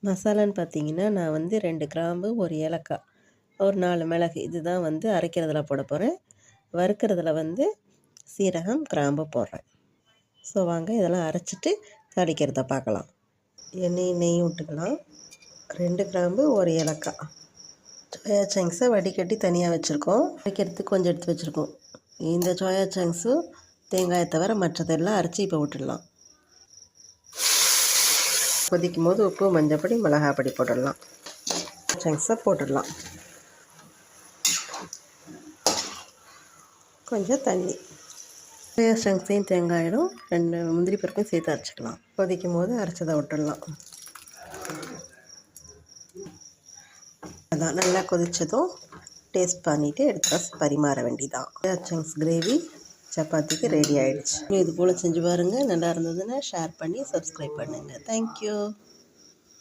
மசாலான்னு பார்த்தீங்கன்னா, நான் வந்து 2 கிராம்பு, 1 ஏலக்காய், ஒரு 4 மிளகு இதுதான் வந்து அரைக்கிறதுல போட போகிறேன். வறுக்கிறதுல வந்து சீரகம், கிராம்பு போடுறேன். ஸோ வாங்க இதெல்லாம் அரைச்சிட்டு தாளிக்கிறத பார்க்கலாம். நெய் விட்டுக்கலாம். 2 கிராம்பு, 1 ஏலக்காய். சோயா சங்க்ஸை வடிகட்டி தனியாக வச்சுருக்கோம். அரைக்கிறதுக்கு கொஞ்சம் எடுத்து வச்சுருக்கோம். இந்த சோயா சங்க்ஸும் தேங்காயை தவிர மற்றதெல்லாம் அரைச்சி இப்போ விட்டுடலாம். கொதிக்கும் போது உப்பு, மஞ்சப்பொடி, மிளகாப்பொடி போட்டுடலாம். சங்க்ஸை போட்டுடலாம். கொஞ்சம் தண்ணி. சோயா சங்க்ஸையும் தேங்காயும் 2 முந்திரி பருப்பையும் சேர்த்து அரைச்சிக்கலாம். கொதிக்கும் போது அரைச்சதை விட்டுடலாம். அதான் நல்லா கொதித்ததும் டேஸ்ட் பண்ணிவிட்டு எடுத்து பரிமாற வேண்டியதான். சோயா சங்க்ஸ் கிரேவி சப்பாத்திக்கு ரெடி ஆகிடுச்சு. இது போல் செஞ்சு பாருங்கள். நல்லா இருந்ததுன்னா ஷேர் பண்ணி சப்ஸ்கிரைப் பண்ணுங்கள். தேங்க்யூ.